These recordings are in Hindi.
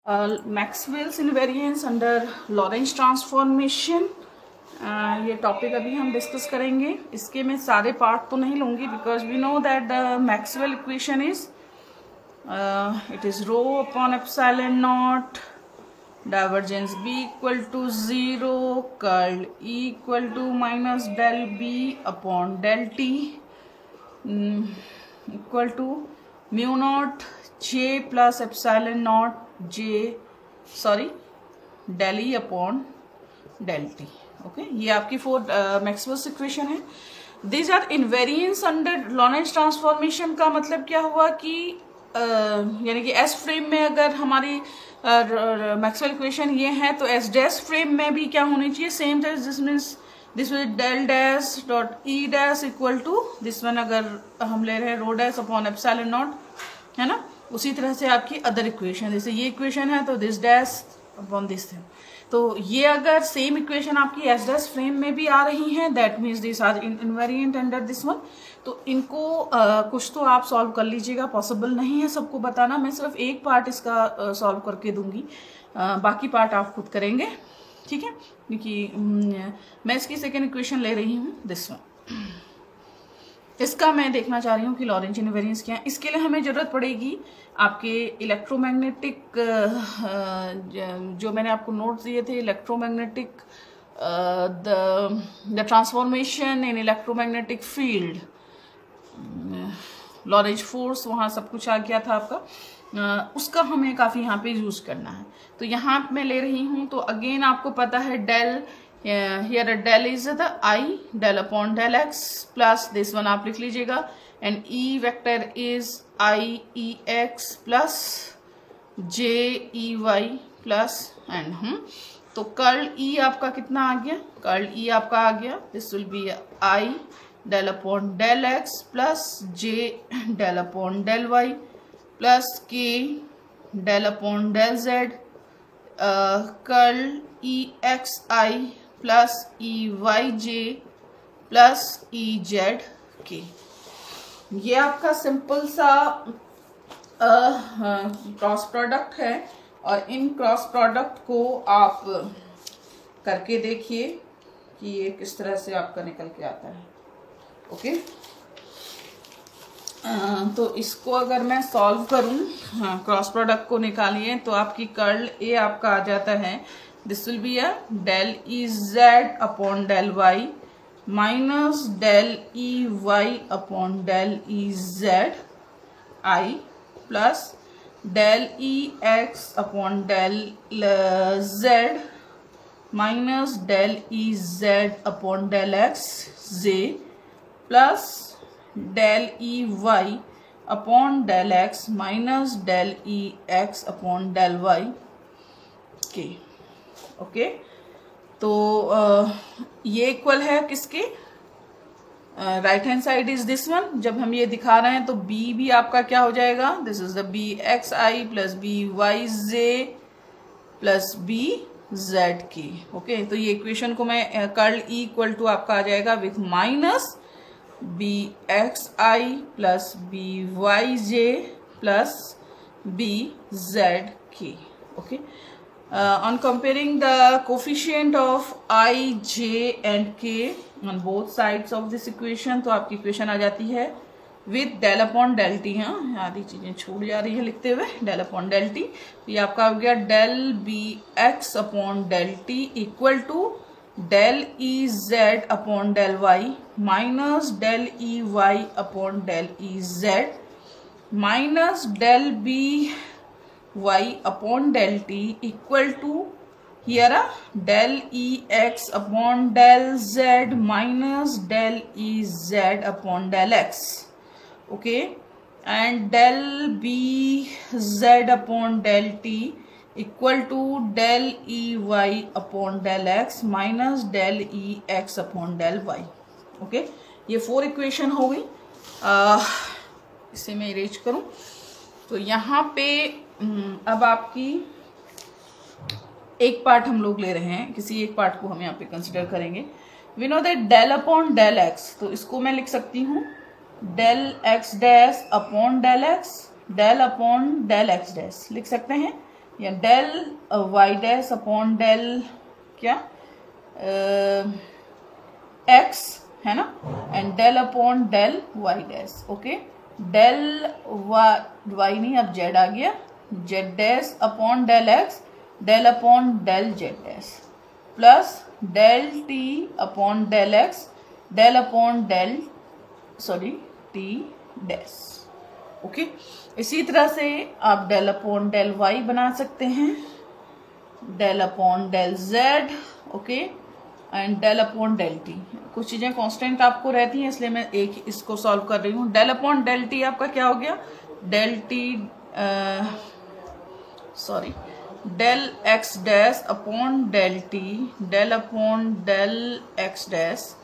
Maxwell's invariance under Lorentz transformation, ये टॉपिक अभी हम डिस्कस करेंगे। इसके मैं सारे पार्ट तो नहीं लूँगी because we know that the Maxwell equation is it is rho upon epsilon naught, divergence B equal to 0, curl E equal to minus del B upon del T equal to mu naught J plus epsilon naught del E upon del T. Okay, ये आपकी फोर मैक्सवेल्स इक्वेशन है। These are invariance under Lorentz transformation का मतलब क्या हुआ कि यानी कि एस फ्रेम में अगर हमारी मैक्सवेल इक्वेशन ये है तो एस डैश फ्रेम में भी क्या होनी चाहिए, same this means this will del dash dot E dash equal to this one, अगर हम ले रहे हैं rho dash upon epsilon naught, है ना। उसी तरह से आपकी अदर इक्वेशन, जैसे ये इक्वेशन है तो this dash upon this thing, तो ये अगर सेम इक्वेशन आपकी एस डैश फ्रेम में भी आ रही हैं that means this are invariant under this one. तो इनको कुछ तो आप सॉल्व कर लीजिएगा, पॉसिबल नहीं है सबको बताना, मैं सिर्फ एक पार्ट इसका सॉल्व करके दूंगी, बाकी पार्ट आप खुद करेंगे, ठीक है। क्योंकि मैं इसकी सेकेंड इक्वेशन ले रही हूँ दिस वन, इसका मैं देखना चाह रही हूँ कि लॉरेंज इनवेरिएंस क्या है। इसके लिए हमें जरूरत पड़ेगी आपके इलेक्ट्रोमैग्नेटिक, जो मैंने आपको नोट्स दिए थे, electromagnetic the transformation in electromagnetic field, Lorentz force, वहाँ सब कुछ आ गया था आपका, उसका हमें काफ़ी यहाँ पे यूज करना है। तो यहाँ मैं ले रही हूँ, तो अगेन आपको पता है del, here del is the I, del upon del x plus this one आप लिख लीजिएगा, and E vector is I E x plus J E y plus and तो कर्ल E आपका कितना आ गया, कर्ल E आपका आ गया, this will be I del upon del x plus J del upon del y plus K del upon del z, कर्ल E x I plus E Y J plus E Z के। ये आपका सिंपल सा क्रॉस प्रोडक्ट है, और इन क्रॉस प्रोडक्ट को आप करके देखिए कि ये किस तरह से आपका निकल के आता है। ओके, तो इसको अगर मैं सॉल्व करूं, क्रॉस प्रोडक्ट को निकालिए, तो आपकी कर्ल ए आपका आ जाता है, this will be a del Ez upon del y minus del Ey upon del Ez I plus del Ex upon del z minus del Ez upon del x z plus del Ey upon del x minus del Ex upon del y k। Okay, तो ये इक्वल है किसके, right hand side is this one. जब हम ये दिखा रहे हैं तो b भी आपका क्या हो जाएगा, this is the B X I plus B Y J plus B Z की। ओके, तो ये इक्वेशन को मैं कर्ल ई इक्वल टू आपका आ जाएगा with minus B X I plus B Y J plus B Z की। Okay, on comparing the coefficient of I, J and K on both sides of this equation, तो आपकी इक्वेशन आ जाती है with del upon del t। हाँ, आधी चीजें छूट जा रही है लिखते हुए, del upon del t, ये आपका हो गया del b x upon del t equal to del e z upon del y minus del e y upon del e z minus del b y upon del t equal to here del e x upon del z minus del e z upon del x, okay, and del b z upon del t equal to del e y upon del x minus del e x upon del y। okay, ये फोर इक्वेशन हो गई। इसे मैं इरेज करूं, तो यहाँ पे अब आपकी एक पार्ट हम लोग ले रहे हैं, किसी एक पार्ट को हम यहाँ पे कंसिडर करेंगे। We know that del upon del X, तो इसको मैं लिख सकती हूँ del X dash upon del X, del upon del X dash लिख सकते हैं। या del Y dash upon del क्या एक्स है ना, and del upon del Y dash. Okay, del Y नहीं, अब जेड आ गया, Z dash upon del X, del upon del Z dash, plus del T upon del X, del upon del T dash. Okay, इसी तरह से आप डेल अपॉन डेल वाई बना सकते हैं, del upon del Z, okay, and del upon del T. कुछ चीजें कांस्टेंट आपको रहती हैं इसलिए मैं एक इसको सॉल्व कर रही हूँ। डेल अपॉन डेल टी आपका क्या हो गया, del T del X dash upon del T, del upon del X dash,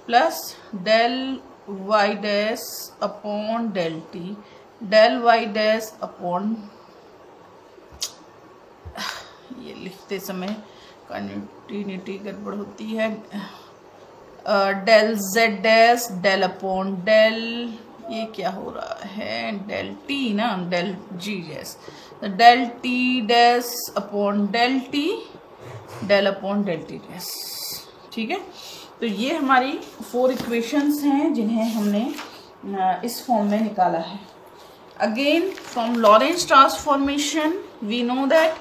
plus del Y dash upon del T, del Y dash upon, ये लिखते समय कंटिन्यूटी गड़बड़ होती है, del Z dash, del upon del, ये क्या हो रहा है, डेल टी ना, del G dash, del T dash upon del T, del upon del T dash. ठीक है, तो ये हमारी 4 इक्वेशंस हैं जिन्हें हमने इस फॉर्म में निकाला है। Again from Lorentz transformation we know that,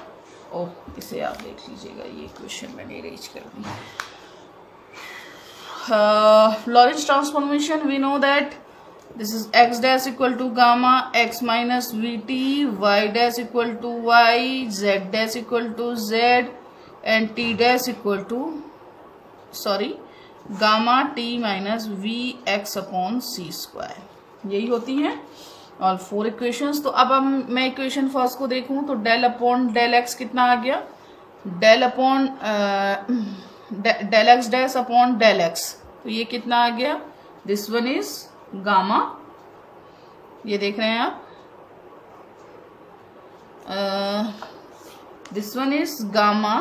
इसे आप देख लीजिएगा, ये क्वेश्चन मैंने अरेंज कर दी। Lorentz transformation we know that this is x dash equal to gamma x minus vt, y dash equal to y, z dash equal to z, and t dash equal to gamma t minus v x upon c square। यही होती हैं और 4 इक्वेशंस। तो अब मैं इक्वेशन फर्स्ट को देखूं तो डेल अपॉन डेल एक्स कितना आ गया, del upon del X dash upon del X, तो ये कितना आ गया, दिस वन इज गामा, ये देख रहे हैं आप, this one is gamma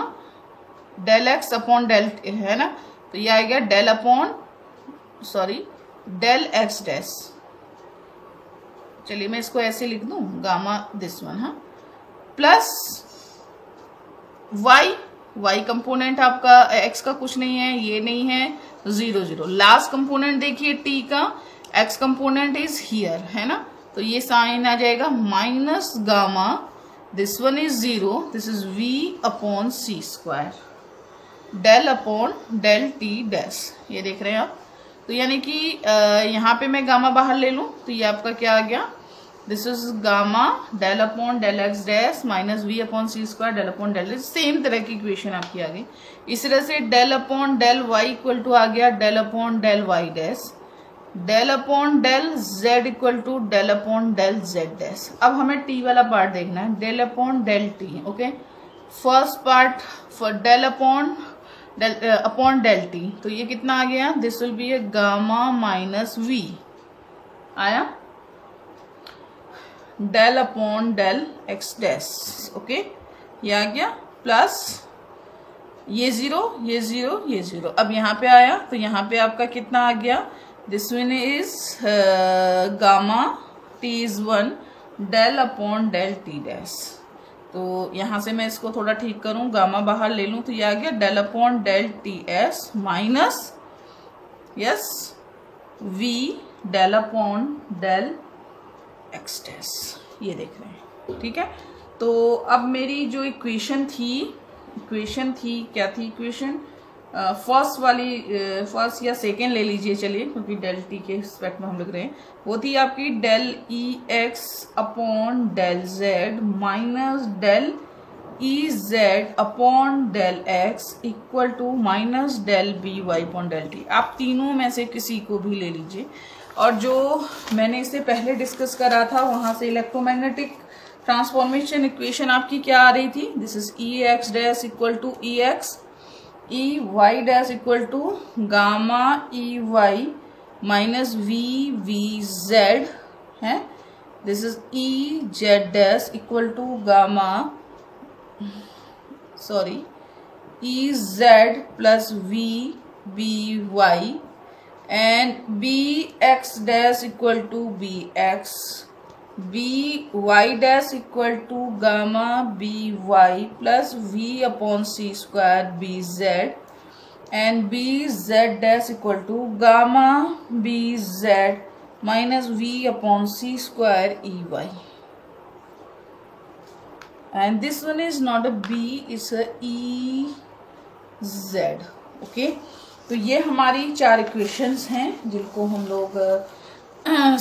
del X upon del है ना, तो ये आ गया del upon del X dash. चलिए मैं इसको ऐसे लिख दूं, गामा दिस वन, हाँ, प्लस y कंपोनेंट आपका x का कुछ नहीं है, ये नहीं है, 0 0। लास्ट कंपोनेंट देखिए t का, x कंपोनेंट इज हियर है ना, तो ये साइन आ जाएगा minus gamma, this one is 0, this is v अपॉन C square, del upon del T dash. ये देख रहे हैं आप, तो यानी कि यहाँ पे मैं गामा बाहर ले लूं तो ये आपका क्या आ गया, this is gamma del upon del X dash minus V upon C square del upon del, same तरह की इक्वेशन आपकी आ गई। इस तरह से del upon del Y equal to आ गया del upon del Y dash, del upon del Z equal to del upon del Z dash. अब हमें टी वाला पार्ट देखना है, del upon del T. Okay, first part for del upon del T, तो ये कितना आ गया, this will be a gamma minus V आया, del upon del X dash. Okay, ये आ गया, प्लस ये 0 ये 0 ये 0। अब यहाँ पे आया तो यहाँ पे आपका कितना आ गया, this one is gamma T is 1 del upon del T dash. तो यहाँ से मैं इसको थोड़ा ठीक करूं, गामा बाहर ले लूं तो ये आ गया del upon del T S minus yes V del upon del X dash. ये देख रहे हैं, ठीक है। तो अब मेरी जो इक्वेशन थी क्या थी इक्वेशन, फर्स्ट वाली, फर्स्ट या सेकेंड ले लीजिए चलिए, क्योंकि डेल टी के रिस्पेक्ट में हम लिख रहे हैं, वो थी आपकी del E X upon del Z minus del E Z upon del X equal to minus del B Y upon del T. आप तीनों में से किसी को भी ले लीजिए। और जो मैंने इससे पहले डिस्कस करा था वहां से इलेक्ट्रोमैग्नेटिक ट्रांसफॉर्मेशन इक्वेशन आपकी क्या आ रही थी, this is E X dash equal to E X, E Y dash equal to gamma E Y minus V V Z है, this is E Z dash equal to gamma E Z plus V B Y and bx dash equal to bx B Y dash equal to gamma B Y plus V upon C square B Z and B Z dash equal to gamma B Z minus V upon C square E Y and this one is not a B, it's a E Z. Okay, तो ये हमारी 4 इक्वेशंस हैं जिनको हम लोग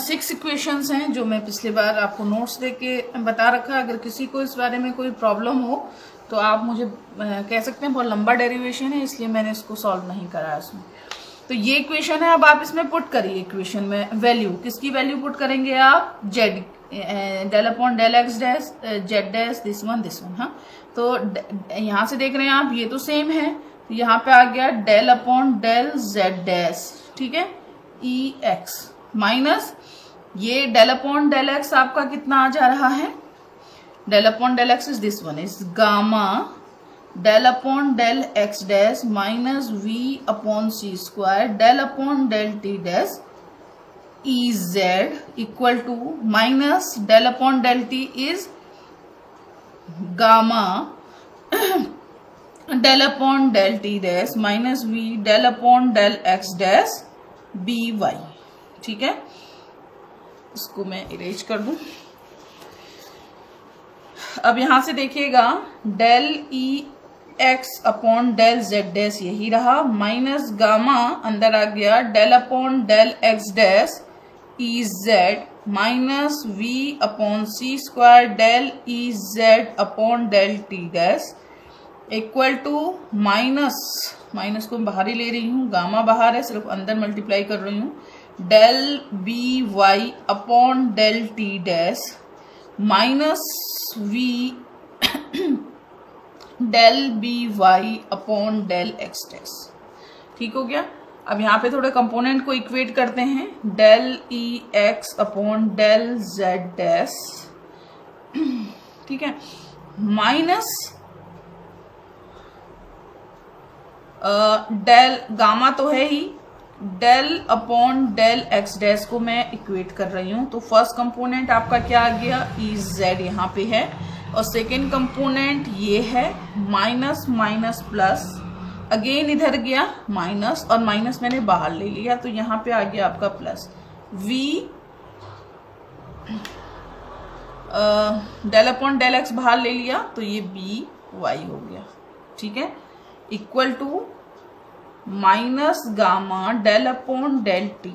6 इक्वेशंस हैं जो मैं पिछली बार आपको नोट्स देके बता रखा। अगर किसी को इस बारे में कोई प्रॉब्लम हो तो आप मुझे कह सकते हैं, बहुत लंबा डेरिवेशन है इसलिए मैंने इसको सॉल्व नहीं करा इसमें। तो ये इक्वेशन है, अब आप इसमें पुट करिए इक्वेशन में वैल्यू, किसकी वैल्यू पुट करेंगे आप, Z del upon del X dash Z dash this one हाँ। तो यहां से देख रहे हैं आप, ये तो सेम है, तो यहाँ पे आ गया del upon del Z dash, ठीक है, ई एक्स माइनस ये डेल अपॉन डेल एक्स आपका कितना आ जा रहा है, del upon del X is this one is gamma del upon del X dash minus V upon C square del upon del T dash E Z equal to minus del upon del T is gamma del upon del T dash minus V del upon del X dash B Y, ठीक है। इसको मैं इरेज कर दूं। अब यहां से देखिएगा del E X upon del Z dash यही रहा, माइनस गामा अंदर आ गया del upon del X dash E Z minus V upon C square del E Z upon del T dash equal to minus को बाहर ही ले रही हूँ, गामा बाहर है, सिर्फ अंदर मल्टीप्लाई कर रही हूँ, del B Y upon del T dash minus V del B Y upon del X dash, ठीक हो गया। अब यहाँ पे थोड़े कंपोनेंट को इक्वेट करते हैं, del E X upon del Z dash, ठीक है, माइनस डेल गामा तो है ही, del upon del X dash को मैं इक्वेट कर रही हूं। तो फर्स्ट कंपोनेंट आपका क्या आ गया, ई जेड यहाँ पे है, और सेकेंड कंपोनेंट ये है, माइनस माइनस प्लस, अगेन इधर गया माइनस और माइनस मैंने बाहर ले लिया, तो यहाँ पे आ गया आपका plus, V del upon del X बाहर ले लिया तो ये बी वाई हो गया, ठीक है, equal to minus gamma del upon del T.